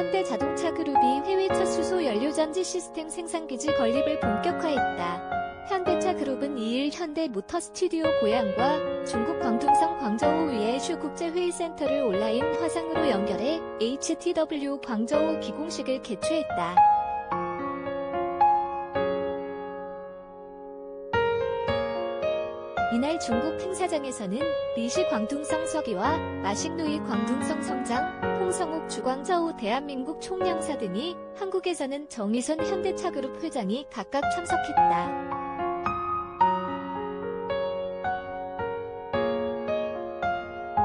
현대자동차 그룹이 해외 첫 수소 연료전지 시스템 생산기지 건립을 본격화했다. 현대차 그룹은 2일 현대모터 스튜디오 고양과 중국 광둥성 광저우 위에 슈 국제회의센터를 온라인 화상으로 연결해 HTW 광저우 기공식을 개최했다. 이날 중국 행사장에서는 리시 광둥성 서기와 마식루이 광둥성 성장, 홍성욱 주광저우 대한민국 총영사 등이, 한국에서는 정의선 현대차그룹 회장이 각각 참석했다.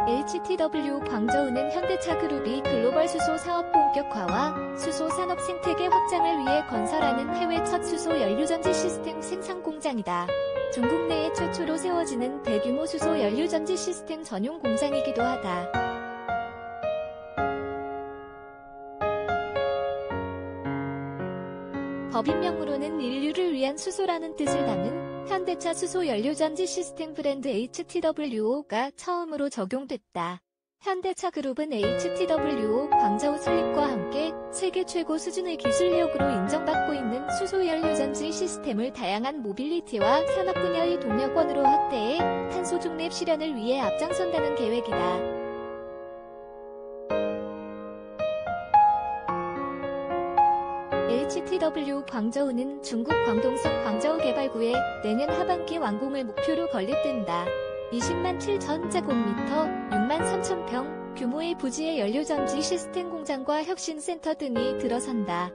HTW 광저우는 현대차그룹이 글로벌 수소 사업 본격화와 수소 산업 생태계 확장을 위해 건설하는 해외 첫 수소 연료전지 시스템 생산 공장이다. 중국 내에 최초로 세워지는 대규모 수소 연료전지 시스템 전용 공장이기도 하다. 법인명으로는 인류를 위한 수소라는 뜻을 담은 현대차 수소 연료전지 시스템 브랜드 HTWO가 처음으로 적용됐다. 현대차 그룹은 HTWO 광저우 설립과 함께 세계 최고 수준의 기술력으로 인정받고 있는 수소 연료전지 시스템을 다양한 모빌리티와 산업 분야의 동력원으로 확대해 탄소 중립 실현을 위해 앞장선다는 계획이다. HTW 광저우는 중국 광동성 광저우 개발구에 내년 하반기 완공을 목표로 건립된다. 20만 7천 제곱미터, 6만 3천 평 규모의 부지의 연료전지 시스템 공장과 혁신센터 등이 들어선다.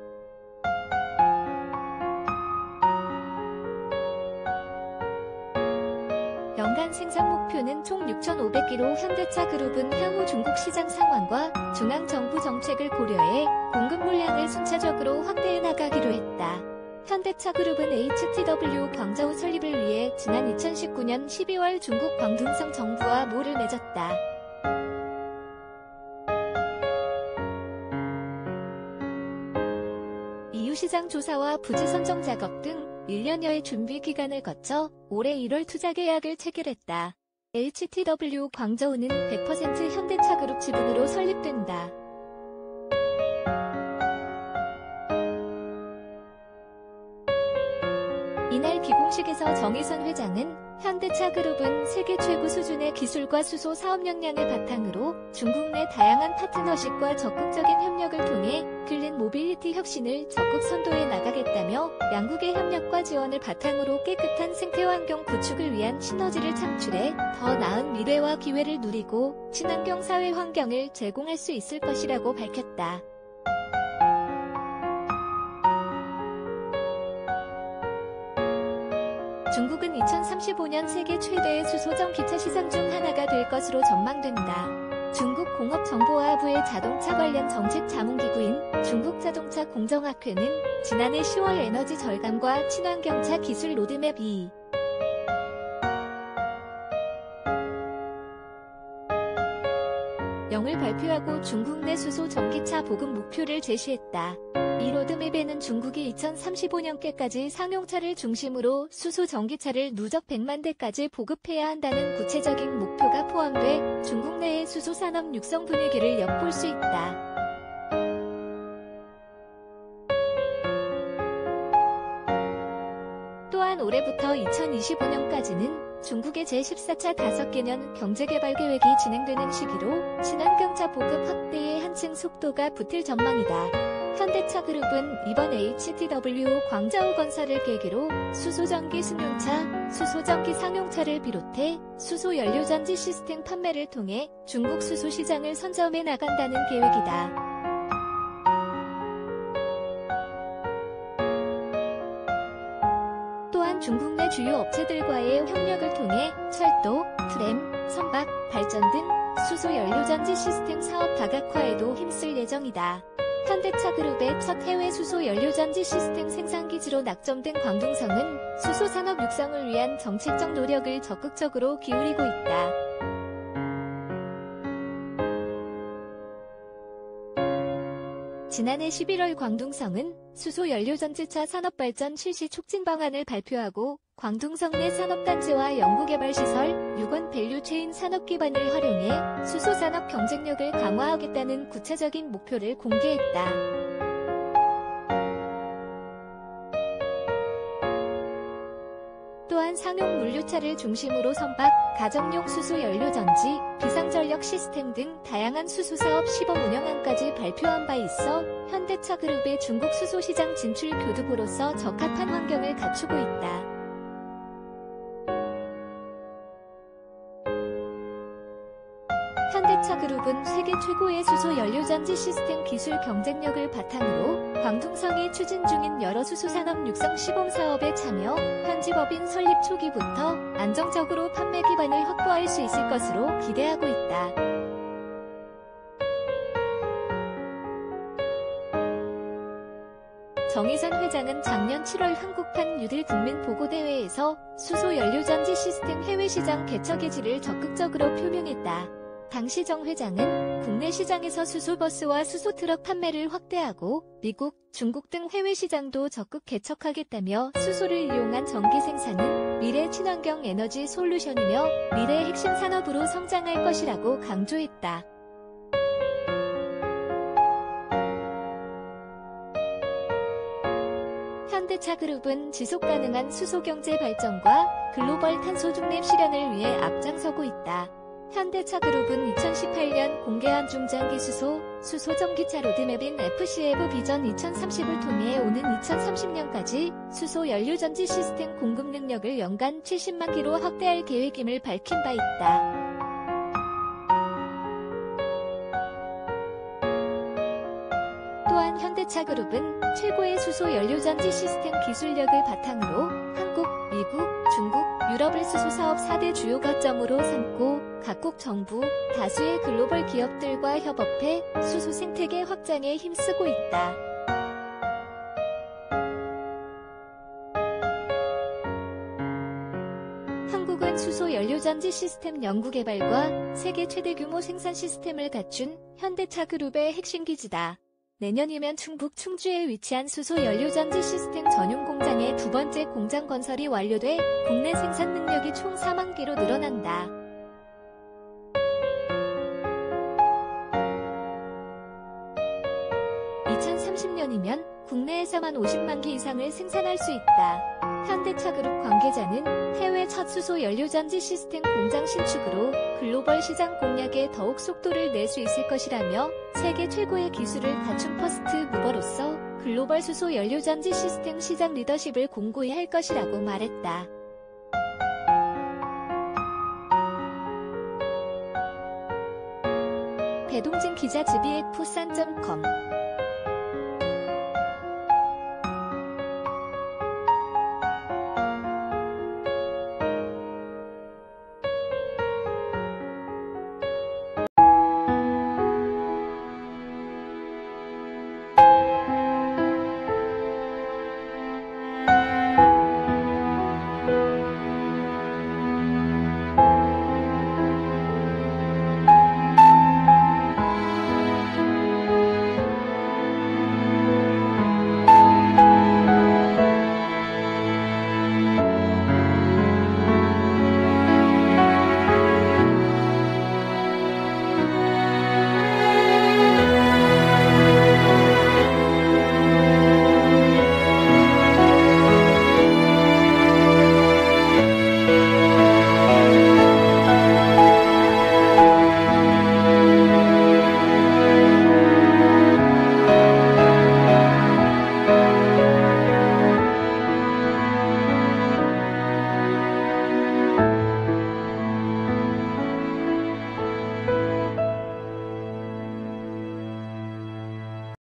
연간 생산 목표는 총 6,500기로 현대차 그룹은 향후 중국 시장 상황과 중앙정부 정책을 고려해 공급 물량을 순차적으로 확대해 나가기로 했다. 현대차 그룹은 HTW 광저우 설립을 위해 지난 2019년 12월 중국 광둥성 정부와 모를 맺었다. 이유시장 조사와 부지 선정 작업 등 1년여의 준비 기간을 거쳐 올해 1월 투자 계약을 체결했다. HTW 광저우는 100% 현대차 그룹 지분으로 설립된다. 이날 기공식에서 정의선 회장은 현대차 그룹은 세계 최고 수준의 기술과 수소 사업 역량을 바탕으로 중국 내 다양한 파트너십과 적극적인 협력을 통해 클린 모빌리티 혁신을 적극 선도해 나가겠다며 양국의 협력과 지원을 바탕으로 깨끗한 생태환경 구축을 위한 시너지를 창출해 더 나은 미래와 기회를 누리고 친환경 사회 환경을 제공할 수 있을 것이라고 밝혔다. 중국은 2035년 세계 최대의 수소전 기차 시장 중 하나가 될 것으로 전망된다. 중국 공업정보화부의 자동차 관련 정책 자문기구인 중국자동차 공정학회는 지난해 10월 에너지 절감과 친환경차 기술 로드맵 2.0을 발표하고 중국 내 수소 전기차 보급 목표를 제시했다. 이 로드맵에는 중국이 2035년께까지 상용차를 중심으로 수소 전기차를 누적 100만 대까지 보급해야 한다는 구체적인 목표가 포함돼 중국 내의 수소 산업 육성 분위기를 엿볼 수 있다. 또한 올해부터 2025년까지는 중국의 제14차 5개년 경제개발 계획이 진행되는 시기로 친환경차 보급 확대에 한층 속도가 붙을 전망이다. 현대차 그룹은 이번 HTW 광저우 건설을 계기로 수소전기 승용차, 수소전기 상용차를 비롯해 수소 연료전지 시스템 판매를 통해 중국 수소 시장을 선점해 나간다는 계획이다. 또한 중국 내 주요 업체들과의 협력을 통해 철도, 트램, 선박, 발전 등 수소 연료전지 시스템 사업 다각화에도 힘쓸 예정이다. 현대차 그룹의 첫 해외 수소 연료전지 시스템 생산기지로 낙점된 광둥성은 수소 산업 육성을 위한 정책적 노력을 적극적으로 기울이고 있다. 지난해 11월 광둥성은 수소 연료전지차 산업발전 실시 촉진 방안을 발표하고 광둥성 내 산업단지와 연구개발시설, 유관 밸류체인 산업 기반을 활용해 수소산업 경쟁력을 강화하겠다는 구체적인 목표를 공개했다. 또한 상용 물류차를 중심으로 선박, 가정용 수소 연료전지, 비상전력 시스템 등 다양한 수소사업 시범 운영안까지 발표한 바 있어 현대차 그룹의 중국 수소시장 진출 교두보로서 적합한 환경을 갖추고 있다. 현대차 그룹은 세계 최고의 수소 연료전지 시스템 기술 경쟁력을 바탕으로 광둥성이 추진 중인 여러 수소산업 육성 시범 사업에 참여, 현지 법인 설립 초기부터 안정적으로 판매 기반을 확보할 수 있을 것으로 기대하고 있다. 정의선 회장은 작년 7월 한국판 뉴딜 국민보고대회에서 수소 연료전지 시스템 해외시장 개척 의지를 적극적으로 표명했다. 당시 정 회장은 국내 시장에서 수소버스와 수소트럭 판매를 확대하고 미국, 중국 등 해외 시장도 적극 개척하겠다며 수소를 이용한 전기 생산은 미래 친환경 에너지 솔루션이며 미래 핵심 산업으로 성장할 것이라고 강조했다. 현대차 그룹은 지속가능한 수소경제 발전과 글로벌 탄소 중립 실현을 위해 앞장서고 있다. 현대차 그룹은 2018년 공개한 중장기 수소 전기차 로드맵인 FCF 비전 2030을 통해 오는 2030년까지 수소 연료전지 시스템 공급 능력을 연간 70만 기로 확대할 계획임을 밝힌 바 있다. 또한 현대차 그룹은 최고의 수소 연료전지 시스템 기술력을 바탕으로 한국, 미국, 중국, 유럽을 수소사업 4대 주요 거점으로 삼고 각국 정부, 다수의 글로벌 기업들과 협업해 수소 생태계 확장에 힘쓰고 있다. 한국은 수소 연료전지 시스템 연구개발과 세계 최대 규모 생산 시스템을 갖춘 현대차 그룹의 핵심 기지다. 내년이면 충북 충주에 위치한 수소 연료전지 시스템 전용 공장의 두 번째 공장 건설이 완료돼 국내 생산 능력이 총 4만 기로 늘어난다. (2030년이면) 국내에서만 50만 기 이상을 생산할 수 있다. 현대차 그룹 관계자는 해외 첫 수소 연료전지 시스템 공장 신축으로 글로벌 시장 공략에 더욱 속도를 낼 수 있을 것이라며 세계 최고의 기술을 갖춘 퍼스트 무버로서 글로벌 수소 연료전지 시스템 시장 리더십을 공고히 할 것이라고 말했다. 배동진 기자 GBF-산.com